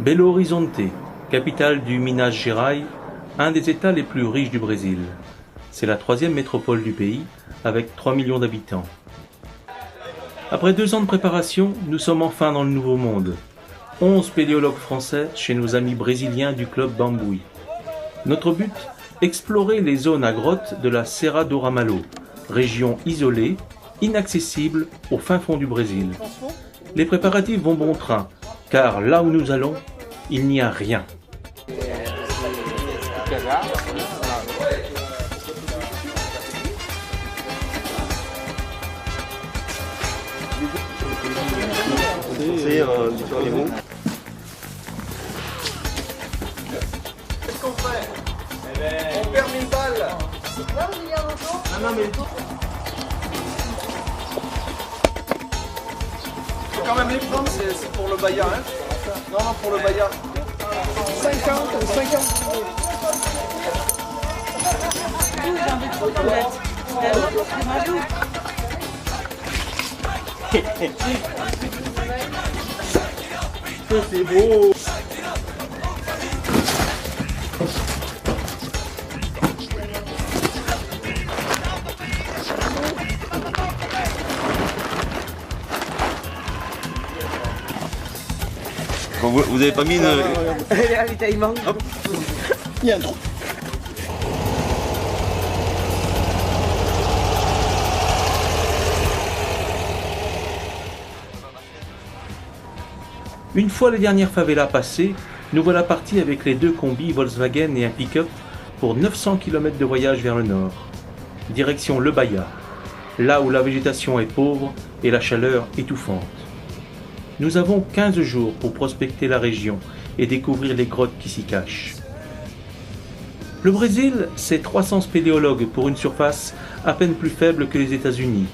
Belo Horizonte, capitale du Minas Gerais, un des États les plus riches du Brésil. C'est la troisième métropole du pays, avec 3 millions d'habitants. Après 2 ans de préparation, nous sommes enfin dans le Nouveau Monde. 11 spéléologues français chez nos amis brésiliens du club Bamboui. Notre but, explorer les zones à grottes de la Serra do Ramalho, région isolée, inaccessible au fin fond du Brésil. Les préparatifs vont bon train, car là où nous allons, il n'y a rien. Qu'est-ce qu'on fait? On perd 1000 balles. C'est quoi le milliard d'auto? Non, mais le taux. Faut quand même les prendre, c'est pour le Bahia, hein? Non, pour le Bahia. 50. J'ai envie de trop C'est beau. Bon, vous avez pas mis une... Ravitaillement. Il y a un trou. Une fois les dernières favelas passées, nous voilà partis avec les 2 combis Volkswagen et un pick-up pour 900 km de voyage vers le nord. Direction le Bahia, là où la végétation est pauvre et la chaleur étouffante. Nous avons 15 jours pour prospecter la région et découvrir les grottes qui s'y cachent. Le Brésil, c'est 300 spéléologues pour une surface à peine plus faible que les États-Unis.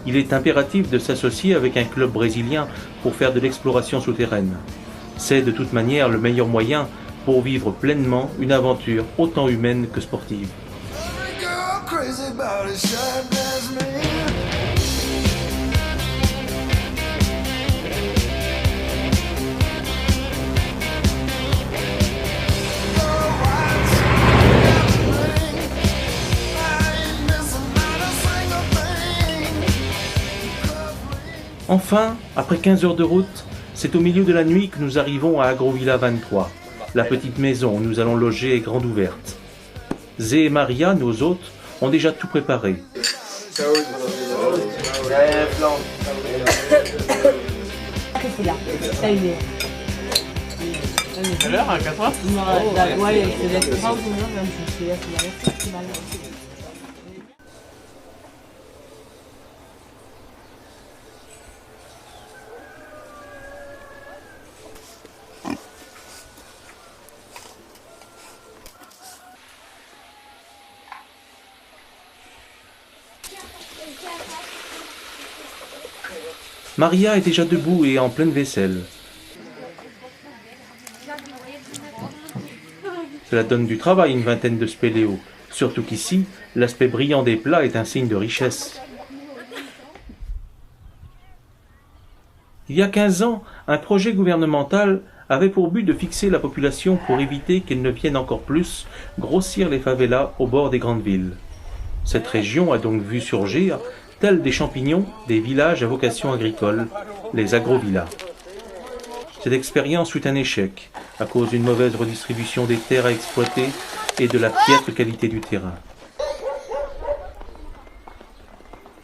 Il est impératif de s'associer avec un club brésilien pour faire de l'exploration souterraine. C'est de toute manière le meilleur moyen pour vivre pleinement une aventure autant humaine que sportive. Enfin, après 15 heures de route, c'est au milieu de la nuit que nous arrivons à Agrovila 23, la petite maison où nous allons loger est grande ouverte. Zé et Maria, nos hôtes, ont déjà tout préparé. À l'heure, à 4 heures? Maria est déjà debout et en pleine vaisselle. Cela donne du travail une vingtaine de spéléos, surtout qu'ici, l'aspect brillant des plats est un signe de richesse. Il y a 15 ans, un projet gouvernemental avait pour but de fixer la population pour éviter qu'elle ne vienne encore plus grossir les favelas au bord des grandes villes. Cette région a donc vu surgir, tels des champignons, des villages à vocation agricole, les agrovillas. Cette expérience fut un échec, à cause d'une mauvaise redistribution des terres à exploiter et de la piètre qualité du terrain.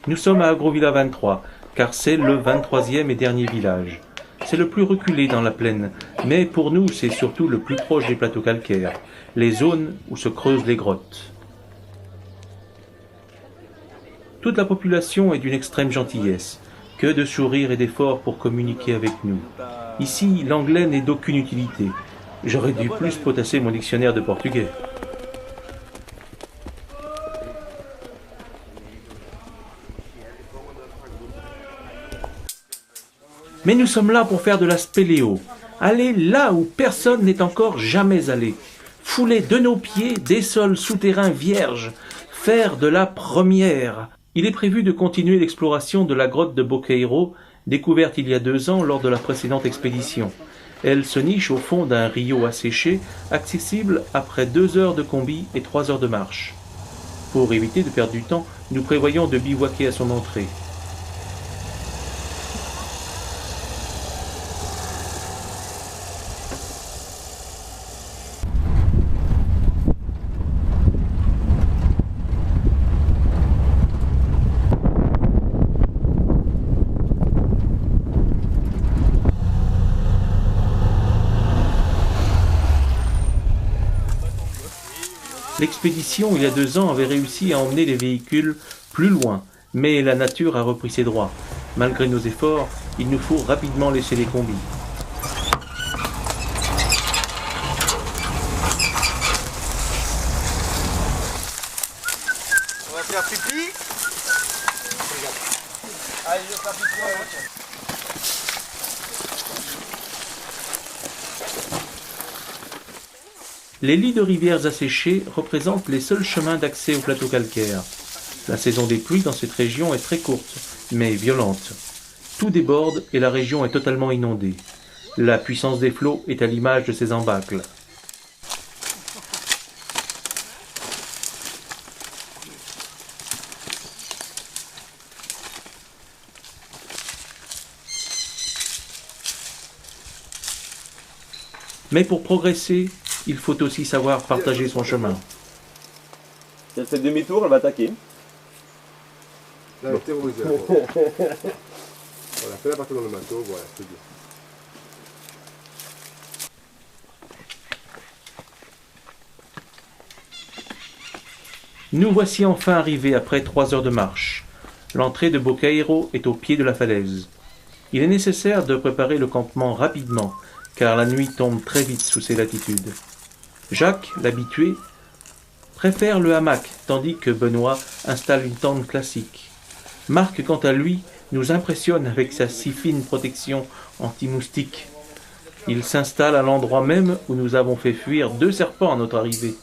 Nous sommes à Agrovila 23, car c'est le 23e et dernier village. C'est le plus reculé dans la plaine, mais pour nous c'est surtout le plus proche des plateaux calcaires, les zones où se creusent les grottes. Toute la population est d'une extrême gentillesse, que de sourires et d'efforts pour communiquer avec nous. Ici, l'anglais n'est d'aucune utilité. J'aurais dû plus potasser mon dictionnaire de portugais. Mais nous sommes là pour faire de la spéléo. Aller là où personne n'est encore jamais allé. Fouler de nos pieds des sols souterrains vierges. Faire de la première. Il est prévu de continuer l'exploration de la grotte de Boqueiro, découverte il y a 2 ans lors de la précédente expédition. Elle se niche au fond d'un rio asséché, accessible après 2 heures de combi et 3 heures de marche. Pour éviter de perdre du temps, nous prévoyons de bivouaquer à son entrée. L'expédition, il y a 2 ans, avait réussi à emmener les véhicules plus loin, mais la nature a repris ses droits. Malgré nos efforts, il nous faut rapidement laisser les combis. On va faire pipi. Allez, je vais faire pipi en voiture. Les lits de rivières asséchées représentent les seuls chemins d'accès au plateau calcaire. La saison des pluies dans cette région est très courte, mais violente. Tout déborde et la région est totalement inondée. La puissance des flots est à l'image de ces embâcles. Mais pour progresser, il faut aussi savoir partager son chemin. Si elle fait demi-tour, elle va attaquer. Là, elle est terrorisée. Voilà, fais-la partir dans le bateau, voilà, c'est bien. Nous voici enfin arrivés après 3 heures de marche. L'entrée de Bocairo est au pied de la falaise. Il est nécessaire de préparer le campement rapidement, car la nuit tombe très vite sous ces latitudes. Jacques, l'habitué, préfère le hamac, tandis que Benoît installe une tente classique. Marc, quant à lui, nous impressionne avec sa si fine protection anti-moustique. Il s'installe à l'endroit même où nous avons fait fuir 2 serpents à notre arrivée.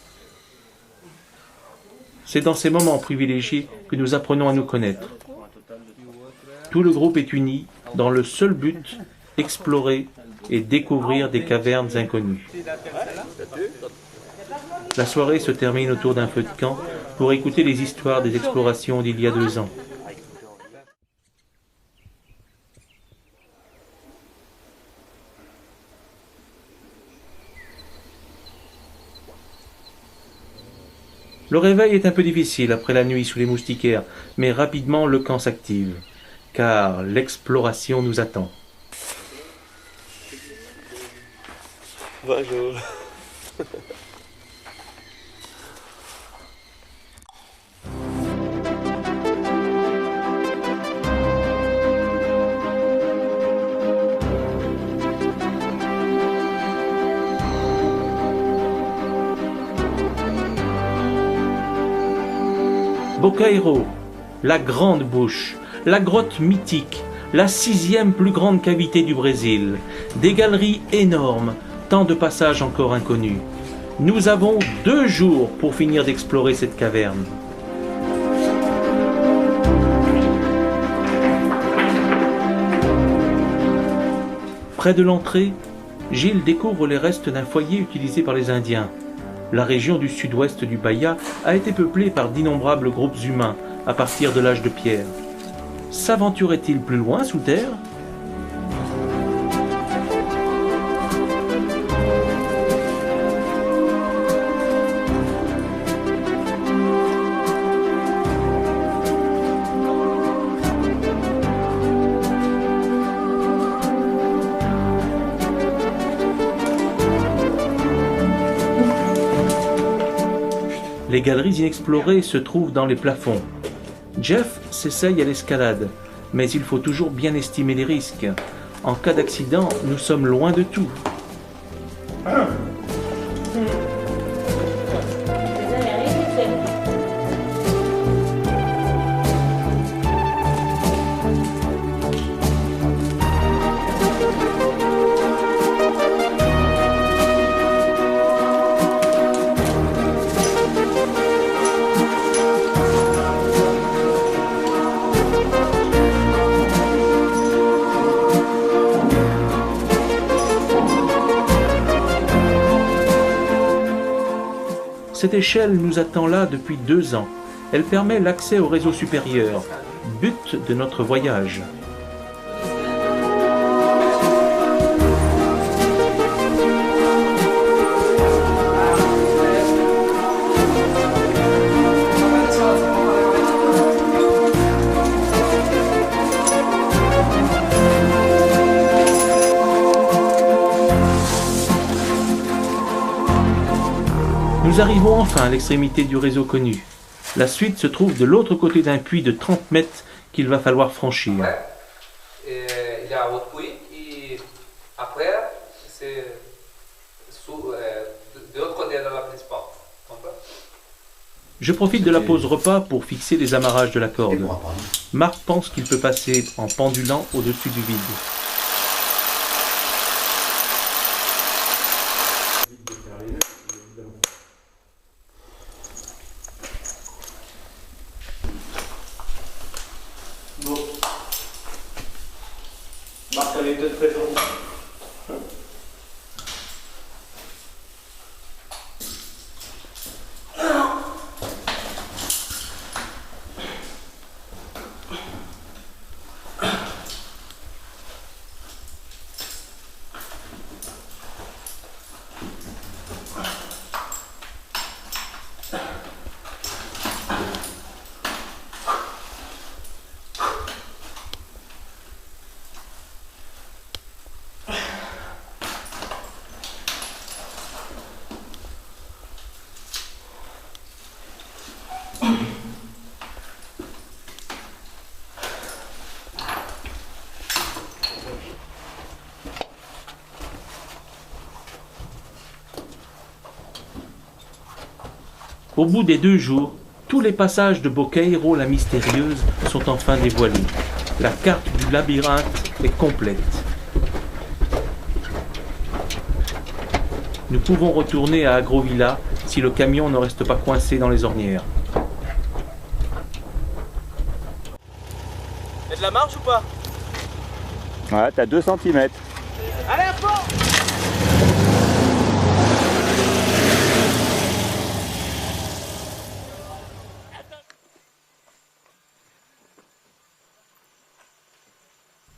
C'est dans ces moments privilégiés que nous apprenons à nous connaître. Tout le groupe est uni dans le seul but, explorer et découvrir des cavernes inconnues. La soirée se termine autour d'un feu de camp pour écouter les histoires des explorations d'il y a 2 ans. Le réveil est un peu difficile après la nuit sous les moustiquaires, mais rapidement le camp s'active, car l'exploration nous attend. Bonjour. Bocairo, la grande bouche, la grotte mythique, la 6e plus grande cavité du Brésil, des galeries énormes, tant de passages encore inconnus. Nous avons 2 jours pour finir d'explorer cette caverne. Près de l'entrée, Gilles découvre les restes d'un foyer utilisé par les Indiens. La région du sud-ouest du Bahia a été peuplée par d'innombrables groupes humains à partir de l'âge de pierre. S'aventurait-il plus loin sous terre ? Les galeries inexplorées se trouvent dans les plafonds. Jeff s'essaye à l'escalade, mais il faut toujours bien estimer les risques. En cas d'accident, nous sommes loin de tout. Cette échelle nous attend là depuis 2 ans. Elle permet l'accès au réseau supérieur, but de notre voyage. Nous arrivons enfin à l'extrémité du réseau connu. La suite se trouve de l'autre côté d'un puits de 30 mètres qu'il va falloir franchir. Ouais. Et il y a un autre puits et après, c'est de l'autre côté de la principale. Je profite de la pause repas pour fixer les amarrages de la corde. Marc pense qu'il peut passer en pendulant au-dessus du vide. Bon. Marc avait peut-être raison. Au bout des 2 jours, tous les passages de Boqueiro la mystérieuse sont enfin dévoilés. La carte du labyrinthe est complète. Nous pouvons retourner à Agrovilla si le camion ne reste pas coincé dans les ornières. Il y a de la marge ou pas? Ouais, t'as 2 cm. Allez, à fond!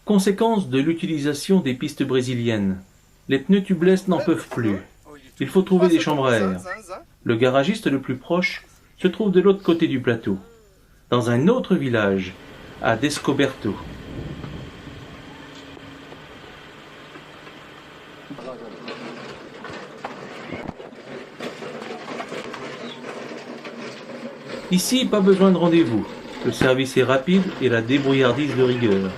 Conséquence de l'utilisation des pistes brésiliennes. Les pneus tubeless n'en peuvent plus. Il faut trouver des chambres à air. Le garagiste le plus proche se trouve de l'autre côté du plateau, dans un autre village, à Descoberto. Ici, pas besoin de rendez-vous. Le service est rapide et la débrouillardise de rigueur.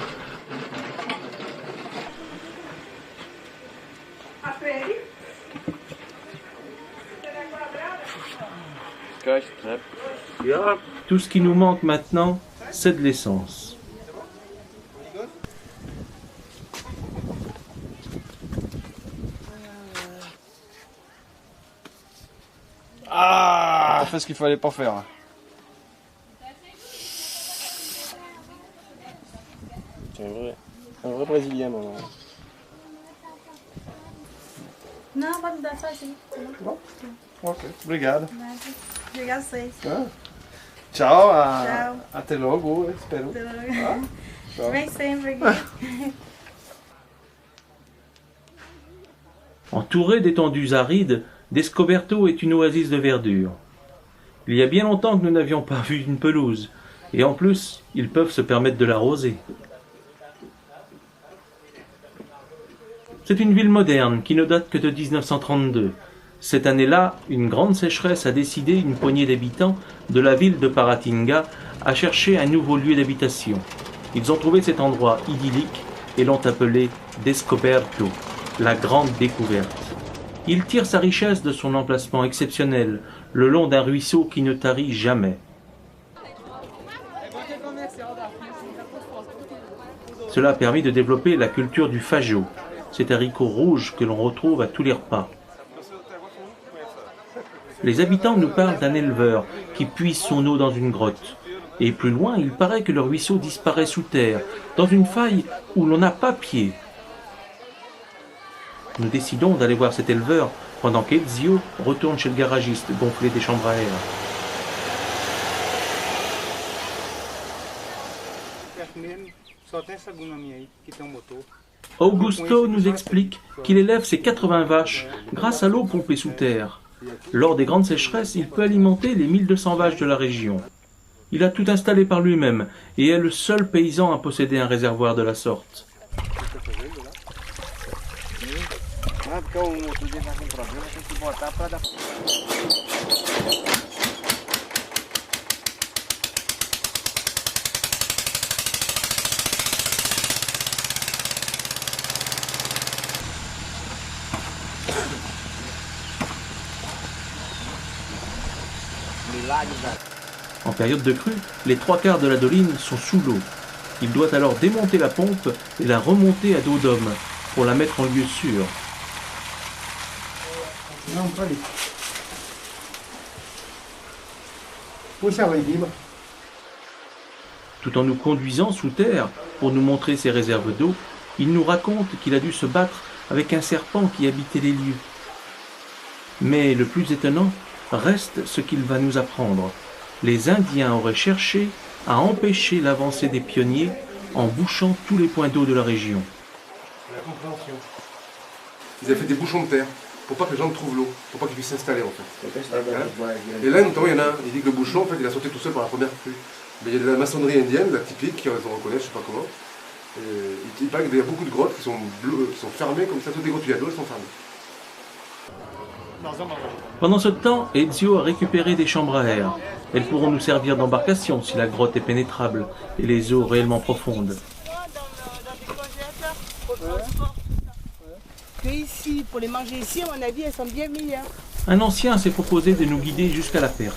Tout ce qui nous manque maintenant, c'est de l'essence. Ah, on fait ce qu'il fallait pas faire. C'est un vrai Brésilien, maman. Não, pode dar só assim. Bom, ok, obrigado. Obrigado a vocês. Tchau, Tchau. até logo, espero. Tchau. Vem sempre aqui. Entouré d'étendues arides, Descoberto est une oasis de verdure. Il y a bien longtemps que nous n'avions pas vu une pelouse, et en plus, ils peuvent se permettre de l'arroser. C'est une ville moderne qui ne date que de 1932. Cette année-là, une grande sécheresse a décidé une poignée d'habitants de la ville de Paratinga à chercher un nouveau lieu d'habitation. Ils ont trouvé cet endroit idyllique et l'ont appelé Descoberto, la grande découverte. Il tire sa richesse de son emplacement exceptionnel, le long d'un ruisseau qui ne tarit jamais. Cela a permis de développer la culture du fajo, cet haricot rouge que l'on retrouve à tous les repas. Les habitants nous parlent d'un éleveur qui puise son eau dans une grotte. Et plus loin, il paraît que le ruisseau disparaît sous terre, dans une faille où l'on n'a pas pied. Nous décidons d'aller voir cet éleveur pendant qu'Ezio retourne chez le garagiste gonfler des chambres à air. Augusto nous explique qu'il élève ses 80 vaches grâce à l'eau pompée sous terre. Lors des grandes sécheresses, il peut alimenter les 1200 vaches de la région. Il a tout installé par lui-même et est le seul paysan à posséder un réservoir de la sorte. En période de crue, les 3/4 de la doline sont sous l'eau. Il doit alors démonter la pompe et la remonter à dos d'homme pour la mettre en lieu sûr. Tout en nous conduisant sous terre pour nous montrer ses réserves d'eau, il nous raconte qu'il a dû se battre avec un serpent qui habitait les lieux. Mais le plus étonnant reste ce qu'il va nous apprendre. Les Indiens auraient cherché à empêcher l'avancée des pionniers en bouchant tous les points d'eau de la région. La compréhension. Ils avaient fait des bouchons de terre pour pas que les gens trouvent l'eau, pour pas qu'ils puissent s'installer en fait. Et là notamment il y en a un, il dit que le bouchon en fait il a sauté tout seul par la première crue. Mais il y a de la maçonnerie indienne, la typique, qui on reconnaît, je sais pas comment. Il paraît qu'il y a beaucoup de grottes qui sont fermées comme ça, toutes les grottes où il y a de l'eau, elles sont fermées. Pendant ce temps, Ezio a récupéré des chambres à air. Elles pourront nous servir d'embarcation si la grotte est pénétrable et les eaux réellement profondes. Que ici, pour les manger ici, à mon avis, elles sont bien meilleures. Un ancien s'est proposé de nous guider jusqu'à la perte.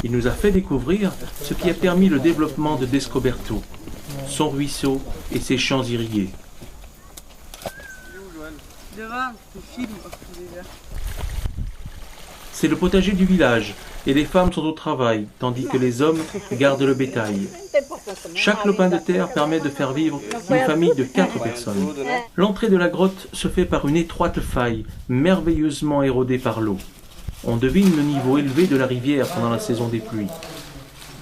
Il nous a fait découvrir ce qui a permis le développement de Descoberto, son ruisseau et ses champs irrigués. Devant, le film, déjà. C'est le potager du village et les femmes sont au travail, tandis que les hommes gardent le bétail. Chaque lopin de terre permet de faire vivre une famille de 4 personnes. L'entrée de la grotte se fait par une étroite faille, merveilleusement érodée par l'eau. On devine le niveau élevé de la rivière pendant la saison des pluies.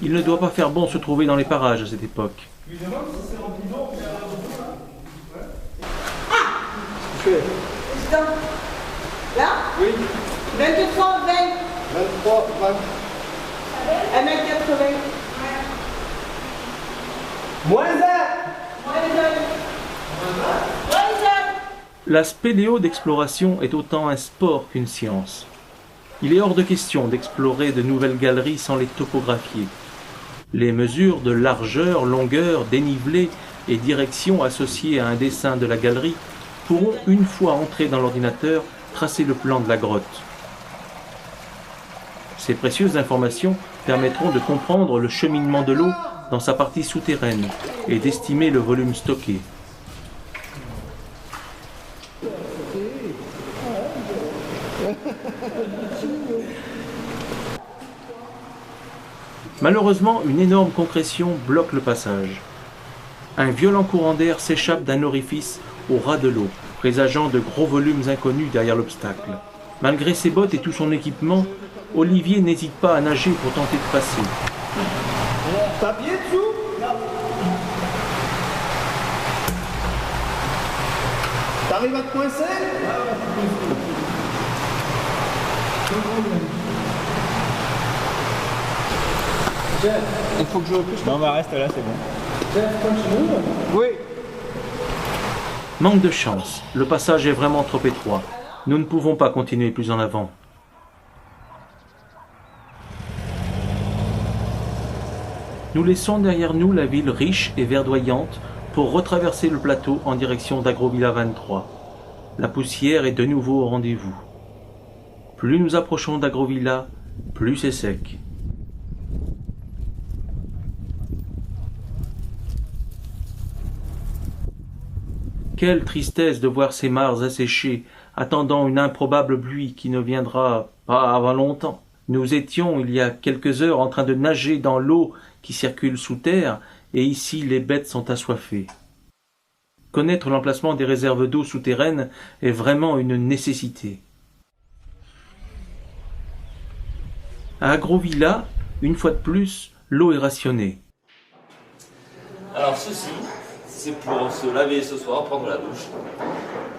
Il ne doit pas faire bon se trouver dans les parages à cette époque. Là? Oui. 23, 20. 23, 20. 1m80. Moins 1. La spéléo d'exploration est autant un sport qu'une science. Il est hors de question d'explorer de nouvelles galeries sans les topographier. Les mesures de largeur, longueur, dénivelé et direction associées à un dessin de la galerie pourront, une fois entrés dans l'ordinateur, tracer le plan de la grotte. Ces précieuses informations permettront de comprendre le cheminement de l'eau dans sa partie souterraine et d'estimer le volume stocké. Malheureusement, une énorme concrétion bloque le passage. Un violent courant d'air s'échappe d'un orifice au ras de l'eau, présageant de gros volumes inconnus derrière l'obstacle. Malgré ses bottes et tout son équipement, Olivier n'hésite pas à nager pour tenter de passer. T'as pied dessous? T'arrives à te coincer? Il faut que je puisse. Non, bah reste là, c'est bon. Oui. Manque de chance, le passage est vraiment trop étroit. Nous ne pouvons pas continuer plus en avant. Nous laissons derrière nous la ville riche et verdoyante pour retraverser le plateau en direction d'Agrovilla 23. La poussière est de nouveau au rendez-vous. Plus nous approchons d'Agrovilla, plus c'est sec. Quelle tristesse de voir ces mares asséchées, attendant une improbable pluie qui ne viendra pas avant longtemps. Nous étions, il y a quelques heures, en train de nager dans l'eau qui circule sous terre, et ici les bêtes sont assoiffées. Connaître l'emplacement des réserves d'eau souterraines est vraiment une nécessité. À Agrovilla, une fois de plus, l'eau est rationnée. Alors ceci, c'est pour se laver ce soir, prendre la douche,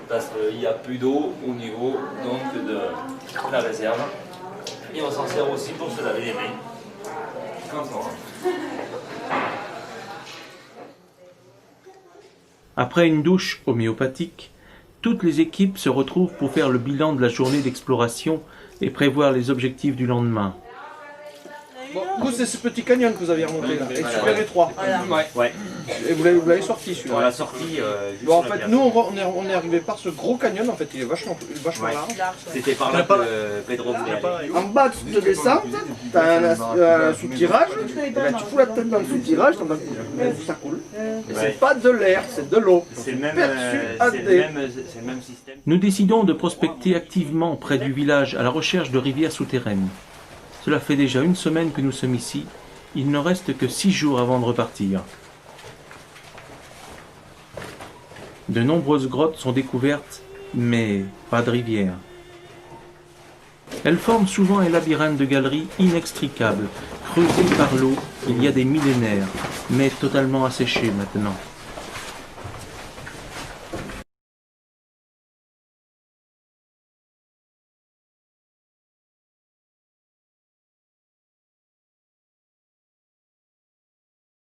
parce qu'il n'y a plus d'eau au niveau donc, de la réserve. Et on s'en sert aussi pour se laver les mains quand on rentre. Après une douche homéopathique, toutes les équipes se retrouvent pour faire le bilan de la journée d'exploration et prévoir les objectifs du lendemain. Bon, vous, c'est ce petit canyon que vous avez remonté là, et super étroit. Ouais. Et vous l'avez sorti celui-là. On l'a sorti. Bon, en fait, nous, on est arrivé par ce gros canyon, en fait, il est vachement large. C'était par là que Pedro voulait aller. En bas de descente, t'as un sous-tirage, et ben, tu fous la tête dans le sous-tirage, ça coule. Et c'est pas de l'air, c'est de l'eau. C'est le même système. Nous décidons de prospecter activement près du village à la recherche de rivières souterraines. Cela fait déjà une semaine que nous sommes ici. Il ne reste que 6 jours avant de repartir. De nombreuses grottes sont découvertes, mais pas de rivière. Elles forment souvent un labyrinthe de galeries inextricables, creusées par l'eau il y a des millénaires, mais totalement asséchées maintenant.